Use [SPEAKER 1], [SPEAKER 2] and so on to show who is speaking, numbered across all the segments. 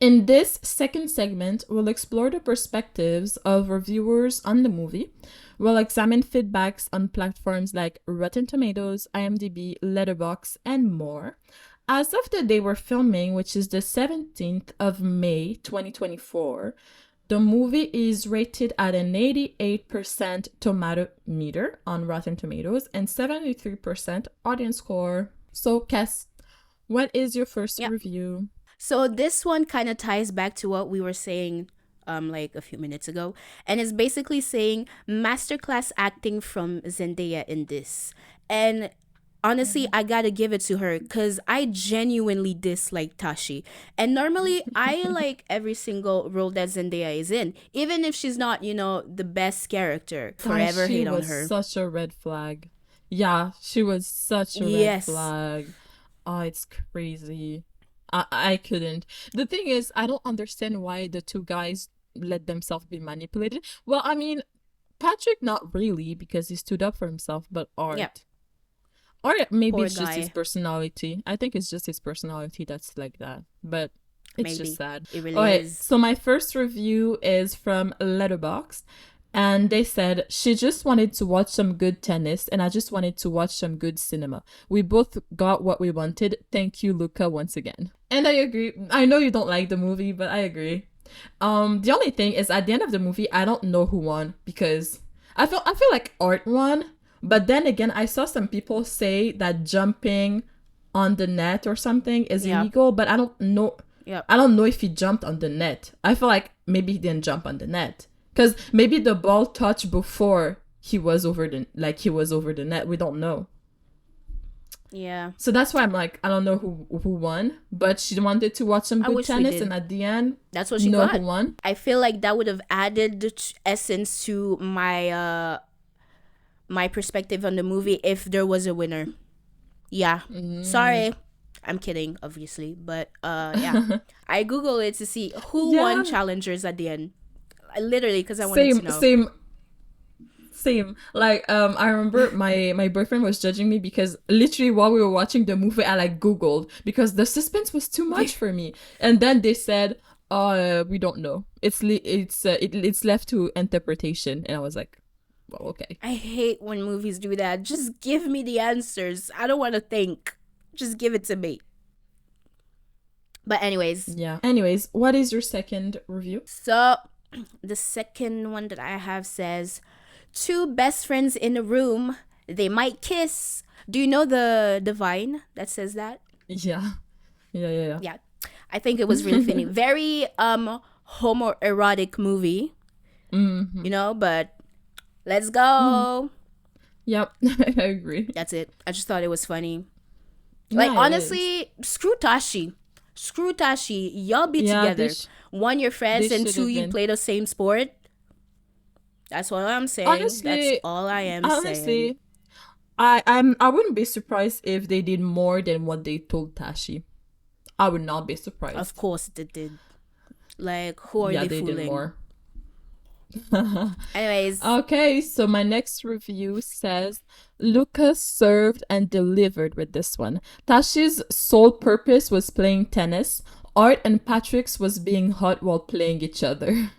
[SPEAKER 1] In this second segment, we'll explore the perspectives of reviewers on the movie. We'll examine feedbacks on platforms like Rotten Tomatoes, IMDb, Letterboxd, and more. As of the day we're filming, which is the 17th of May 2024, the movie is rated at an 88% tomato meter on Rotten Tomatoes and 73% audience score. So, Cass, what is your first
[SPEAKER 2] Yeah.
[SPEAKER 1] review?
[SPEAKER 2] So this one kind of ties back to what we were saying like a few minutes ago, and it's basically saying masterclass acting from Zendaya in this. And honestly, I got to give it to her cuz I genuinely dislike Tashi. And normally I like every single role that Zendaya is in, even if she's not, the best character. Forever
[SPEAKER 1] She
[SPEAKER 2] hate on
[SPEAKER 1] was
[SPEAKER 2] her.
[SPEAKER 1] such a red flag. Yeah, she was such a red
[SPEAKER 2] Yes.
[SPEAKER 1] flag. Oh, it's crazy. I couldn't. The thing is, I don't understand why the two guys let themselves be manipulated. Well, I mean, Patrick, not really, because he stood up for himself, but
[SPEAKER 2] Yeah.
[SPEAKER 1] Art. Art, maybe
[SPEAKER 2] Poor
[SPEAKER 1] it's just his
[SPEAKER 2] guy.
[SPEAKER 1] personality. I think it's just his personality that's like that. But it's just
[SPEAKER 2] Maybe.
[SPEAKER 1] sad.
[SPEAKER 2] It really
[SPEAKER 1] Okay,
[SPEAKER 2] is.
[SPEAKER 1] so my first review is from Letterboxd. And they said, she just wanted to watch some good tennis, and I just wanted to watch some good cinema. We both got what we wanted. Thank you, Luca, once again. And I agree. I know you don't like the movie, but I agree. The only thing is at the end of the movie, I don't know who won because I feel like Art won, but then again, I saw some people say that jumping on the net or something is
[SPEAKER 2] Yeah.
[SPEAKER 1] illegal, but I don't know.
[SPEAKER 2] Yep.
[SPEAKER 1] I don't know if he jumped on the net. I feel like maybe he didn't jump on the net because maybe the ball touched before he was over the net. We don't know.
[SPEAKER 2] Yeah.
[SPEAKER 1] So that's why I'm like, I don't know who won, but she wanted to watch some
[SPEAKER 2] I
[SPEAKER 1] good
[SPEAKER 2] wish we
[SPEAKER 1] tennis, and
[SPEAKER 2] did.
[SPEAKER 1] at the end,
[SPEAKER 2] That's what
[SPEAKER 1] you
[SPEAKER 2] she
[SPEAKER 1] know who
[SPEAKER 2] got.
[SPEAKER 1] won?
[SPEAKER 2] I feel like that would have added the essence to my perspective on the movie if there was a winner. Yeah. Sorry. I'm kidding, obviously, but yeah. I Google it to see who won
[SPEAKER 1] Yeah,
[SPEAKER 2] challengers at the end. Literally because I wanted to
[SPEAKER 1] same,
[SPEAKER 2] know.
[SPEAKER 1] same, same. Like, I remember my boyfriend was judging me because literally while we were watching the movie, I like Googled because the suspense was too much for me, and then they said, we don't know. It's left to interpretation," and I was like, well, okay.
[SPEAKER 2] I hate when movies do that. Just give me the answers. I don't want to think. Just give it to me. But anyways,
[SPEAKER 1] Yeah. Anyways, what is your second review?
[SPEAKER 2] so the second one that I have says two best friends in a room, they might kiss. Do you know the vine that says that?
[SPEAKER 1] Yeah. Yeah.
[SPEAKER 2] Yeah. I think it was really funny. Very homoerotic movie, but let's go.
[SPEAKER 1] Yep. I agree.
[SPEAKER 2] That's it. I just thought it was funny. Like
[SPEAKER 1] Yeah, it is.
[SPEAKER 2] honestly, screw Tashi. Screw Tashi. Y'all be
[SPEAKER 1] Yeah,
[SPEAKER 2] together. One, you're
[SPEAKER 1] they
[SPEAKER 2] friends, and
[SPEAKER 1] should
[SPEAKER 2] two,
[SPEAKER 1] have
[SPEAKER 2] you
[SPEAKER 1] been.
[SPEAKER 2] play the same sport. That's what I'm saying. That's
[SPEAKER 1] Honestly,
[SPEAKER 2] all I am saying.
[SPEAKER 1] honestly, I wouldn't be surprised if they did more than what they told Tashi. I would not be
[SPEAKER 2] Of
[SPEAKER 1] surprised.
[SPEAKER 2] course they did. Like, who are
[SPEAKER 1] Yeah,
[SPEAKER 2] they
[SPEAKER 1] they did
[SPEAKER 2] fooling?
[SPEAKER 1] more.
[SPEAKER 2] Anyways,
[SPEAKER 1] Okay, so my next review says Lucas served and delivered with this one. Tashi's sole purpose was playing tennis. Art and Patrick's was being hot while playing each other. And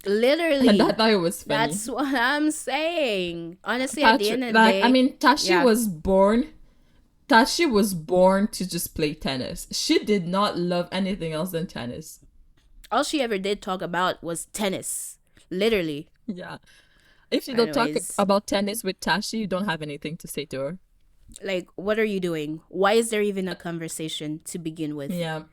[SPEAKER 1] I
[SPEAKER 2] literally,
[SPEAKER 1] thought it was funny.
[SPEAKER 2] that's what I'm saying. Honestly, at the end
[SPEAKER 1] Patrick,
[SPEAKER 2] of the
[SPEAKER 1] like, I
[SPEAKER 2] day,
[SPEAKER 1] mean,
[SPEAKER 2] yeah,
[SPEAKER 1] Tashi was born to just play tennis. She did not love anything else than tennis.
[SPEAKER 2] all she ever did talk about was tennis. Literally.
[SPEAKER 1] Yeah. If you don't talk
[SPEAKER 2] Anyways,
[SPEAKER 1] about tennis with Tashi, you don't have anything to say to her.
[SPEAKER 2] like, what are you doing? Why is there even a conversation to begin with?
[SPEAKER 1] Yeah,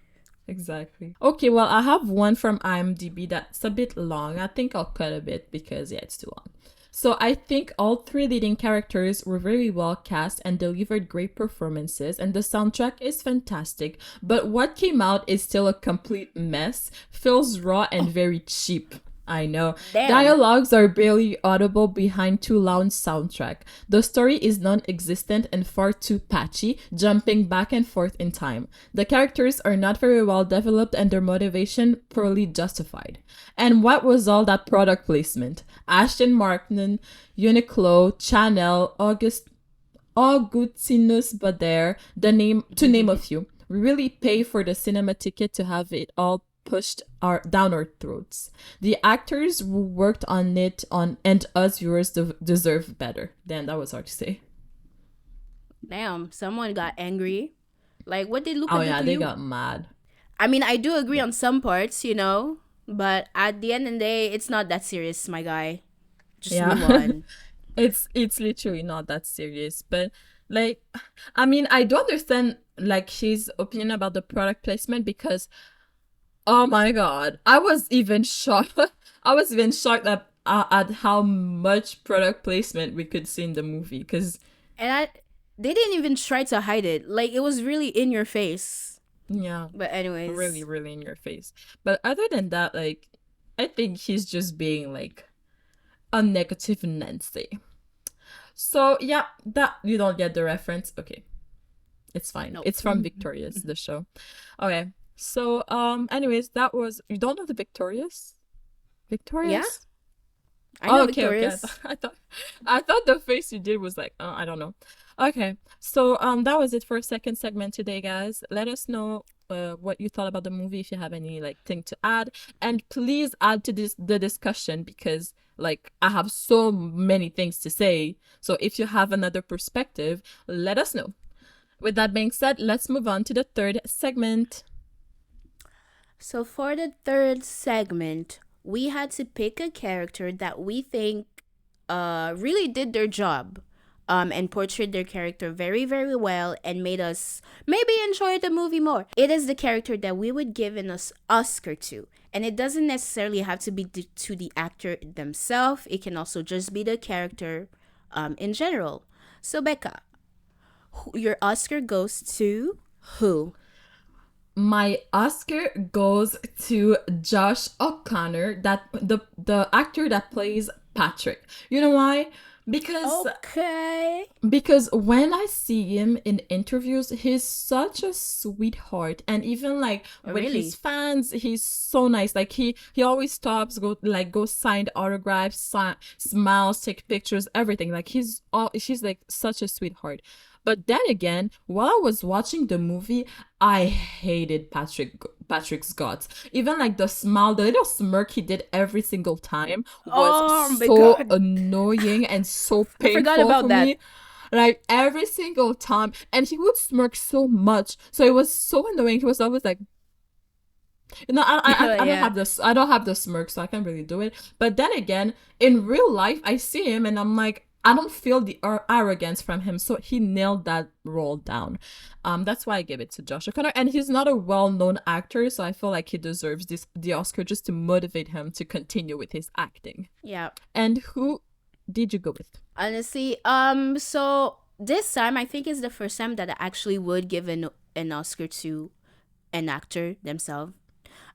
[SPEAKER 1] exactly. Okay, well, I have one from IMDb that's a bit long. I think I'll cut a bit because, yeah, it's too long. So I think all three leading characters were very well cast and delivered great performances, and the soundtrack is fantastic. But what came out is still a complete mess, feels raw and very cheap. I know.
[SPEAKER 2] Damn.
[SPEAKER 1] Dialogues are barely audible behind too loud soundtrack. The story is non-existent and far too patchy, jumping back and forth in time. The characters are not very well developed and their motivation poorly justified. And what was all that product placement? Ashton Martin, Uniqlo, Chanel, Augustinus Bader, the name to name a few. really pay for the cinema ticket to have it all pushed down our throats. The actors who worked on it on and us viewers deserve better. Damn, that was hard to say.
[SPEAKER 2] Damn, someone got angry. Like, what did Luca
[SPEAKER 1] Oh
[SPEAKER 2] do
[SPEAKER 1] yeah,
[SPEAKER 2] to
[SPEAKER 1] they
[SPEAKER 2] you?
[SPEAKER 1] got mad.
[SPEAKER 2] I mean, I do agree
[SPEAKER 1] Yeah.
[SPEAKER 2] on some parts, you know, but at the end of the day, it's not that serious, my guy. Just move
[SPEAKER 1] Yeah.
[SPEAKER 2] on.
[SPEAKER 1] It's literally not that serious, but like I mean, I do understand like his opinion about the product placement because oh my god, I was even shocked. I was even shocked at how much product placement we could see in the movie because
[SPEAKER 2] And they didn't even try to hide it. Like, it was really in your face.
[SPEAKER 1] yeah,
[SPEAKER 2] But
[SPEAKER 1] really
[SPEAKER 2] anyways,
[SPEAKER 1] really in your face. But other than that, like I think he's just being like a negative Nancy. So yeah, that you don't get the reference. Okay, it's fine.
[SPEAKER 2] nope.
[SPEAKER 1] It's from Victorious, the show. Okay. So anyways, that was you don't know the Victorious?
[SPEAKER 2] Yeah,
[SPEAKER 1] Victorious?
[SPEAKER 2] I
[SPEAKER 1] Oh,
[SPEAKER 2] know
[SPEAKER 1] okay.
[SPEAKER 2] Victorious.
[SPEAKER 1] I thought the face you did was like, I don't know. Okay. So that was it for second segment today, guys. Let us know what you thought about the movie if you have any like thing to add. And please add to this the discussion because like I have so many things to say. So if you have another perspective, let us know. With that being said, let's move on to the third segment.
[SPEAKER 2] So for the third segment, we had to pick a character that we think really did their job and portrayed their character very, very well and made us maybe enjoy the movie more. It is the character that we would give an Oscar to. And it doesn't necessarily have to be to the actor themselves. It can also just be the character in general. So Becca, your Oscar goes to who?
[SPEAKER 1] My Oscar goes to Josh O'Connor, that the actor that plays Patrick. You know why? Because
[SPEAKER 2] Okay.
[SPEAKER 1] because when I see him in interviews, he's such a sweetheart, and even like
[SPEAKER 2] Oh,
[SPEAKER 1] with his
[SPEAKER 2] really?
[SPEAKER 1] fans, he's so nice. Like he always stops, go sign autographs, smiles, take pictures, everything. Like she's like such a sweetheart. But then again, while I was watching the movie, I hated Patrick's guts. Even like the smile, the little smirk he did every single time was
[SPEAKER 2] Oh my
[SPEAKER 1] so
[SPEAKER 2] god.
[SPEAKER 1] annoying and so
[SPEAKER 2] I forgot
[SPEAKER 1] painful
[SPEAKER 2] about
[SPEAKER 1] for
[SPEAKER 2] that.
[SPEAKER 1] me. Like every single time, and he would smirk so much, so it was so annoying. He was always like, I don't
[SPEAKER 2] Yeah.
[SPEAKER 1] have this. I don't have the smirk, so I can't really do it. But then again, in real life, I see him and I'm like, I don't feel the arrogance from him. So he nailed that role down. That's why I give it to Josh O'Connor. And he's not a well-known actor, so I feel like he deserves the Oscar just to motivate him to continue with his acting.
[SPEAKER 2] Yeah.
[SPEAKER 1] And who did you go with?
[SPEAKER 2] Honestly, so this time I think is the first time that I actually would give an Oscar to an actor themselves.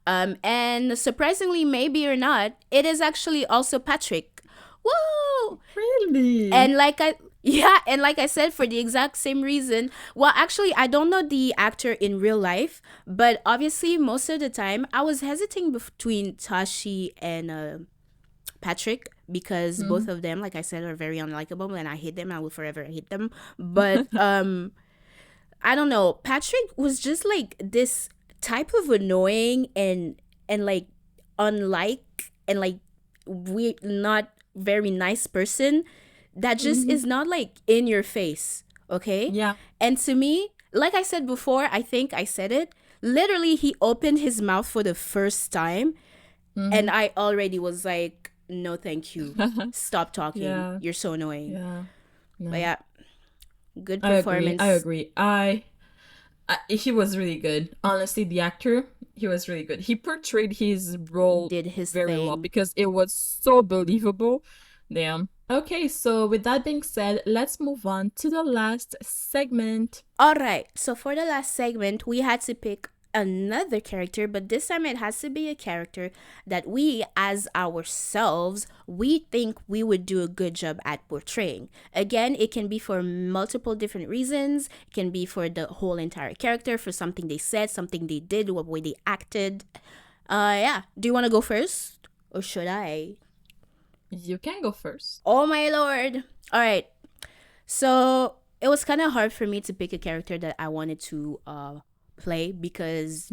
[SPEAKER 2] And surprisingly, maybe or not, it is actually also Patrick. Woo!
[SPEAKER 1] Really?
[SPEAKER 2] And like I yeah, and like I said, for the exact same reason. Well, actually, I don't know the actor in real life, but obviously, most of the time, I was hesitating between Tashi and Patrick because both
[SPEAKER 1] Mm-hmm.
[SPEAKER 2] of them, like I said, are very unlikable, and I hate them. I will forever hate them. But I don't know. Patrick was just like this type of annoying and like unlike and like we not very nice person that just
[SPEAKER 1] Mm-hmm.
[SPEAKER 2] is not like in your face, okay?
[SPEAKER 1] Yeah.
[SPEAKER 2] And to me, like I said before, I think I said it. Literally, he opened his mouth for the first time, and
[SPEAKER 1] Mm-hmm.
[SPEAKER 2] I already was like, "No, thank you. Stop talking.
[SPEAKER 1] Yeah.
[SPEAKER 2] You're so annoying."
[SPEAKER 1] Yeah.
[SPEAKER 2] But
[SPEAKER 1] No.
[SPEAKER 2] yeah, good
[SPEAKER 1] I agree. I
[SPEAKER 2] performance.
[SPEAKER 1] agree. He was really good. Honestly, the actor, he was really good. He portrayed his role
[SPEAKER 2] Did his
[SPEAKER 1] very well
[SPEAKER 2] thing.
[SPEAKER 1] because it was so believable. Damn. Okay, so with that being said, let's move on to the last segment.
[SPEAKER 2] All right. So for the last segment, we had to pick another character, but this time it has to be a character that we as ourselves we think we would do a good job at portraying. Again, it can be for multiple different reasons. It can be for the whole entire character, for something they said, something they did, what way they acted. Yeah. Do you want to go first or should I?
[SPEAKER 1] You can go first.
[SPEAKER 2] Oh my lord. All right. So it was kind of hard for me to pick a character that I wanted to play because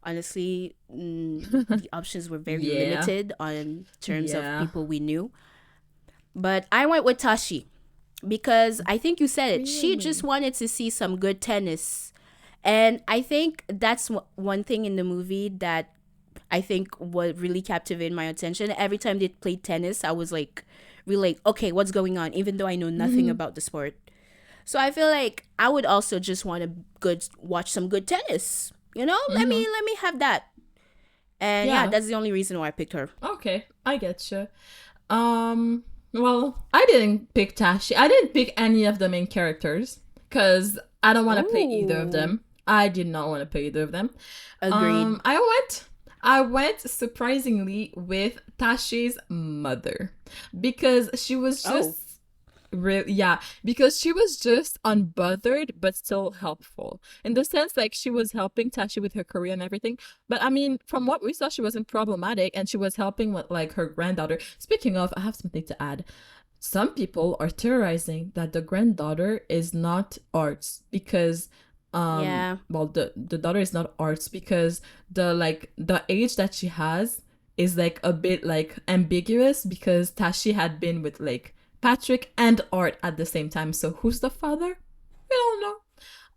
[SPEAKER 2] honestly, the options were very
[SPEAKER 1] Yeah.
[SPEAKER 2] limited on terms of
[SPEAKER 1] Yeah.
[SPEAKER 2] people we knew. But I went with Tashi because I think you said it. She just
[SPEAKER 1] Really?
[SPEAKER 2] wanted to see some good tennis. And I think that's one thing in the movie that I think what really captivated my attention. Every time they played tennis, I was like, really like, okay, what's going on? Even though I know nothing about the sport. So I feel like I would also just want to watch some good tennis. You know, let me have that. And yeah,
[SPEAKER 1] Yeah.
[SPEAKER 2] that's the only reason why I picked her.
[SPEAKER 1] Okay, I get you. Well, I didn't pick Tashi. I didn't pick any of the main characters because I don't want to play either of
[SPEAKER 2] Oh,
[SPEAKER 1] them. I did not want to play either of them.
[SPEAKER 2] agreed.
[SPEAKER 1] I went surprisingly with Tashi's mother because she was
[SPEAKER 2] Oh,
[SPEAKER 1] just really, yeah, because she was just unbothered but still helpful. In the sense, like she was helping Tashi with her career and everything. But I mean, from what we saw, she wasn't problematic and she was helping with like her granddaughter. Speaking of, I have something to add. Some people are theorizing that the granddaughter is not arts because
[SPEAKER 2] yeah.
[SPEAKER 1] well the daughter is not arts because the age that she has is like a bit like ambiguous because Tashi had been with like Patrick and Art at the same time. So who's the father? We don't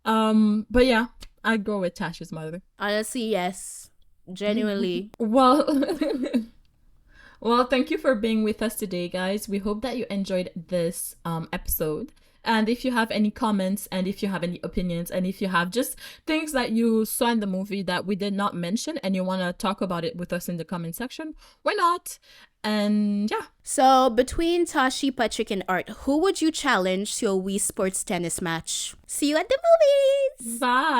[SPEAKER 1] know. But yeah, I'd go with Tashi's mother.
[SPEAKER 2] Honestly, yes. Genuinely.
[SPEAKER 1] Well, well, thank you for being with us today, guys. We hope that you enjoyed this episode. And if you have any comments, and if you have any opinions, and if you have just things that you saw in the movie that we did not mention, and you want to talk about it with us in the comment section, why not? And yeah,
[SPEAKER 2] So, between Tashi, Patrick, and Art, who would you challenge to a Wii Sports tennis match? See you at the movies!
[SPEAKER 1] bye.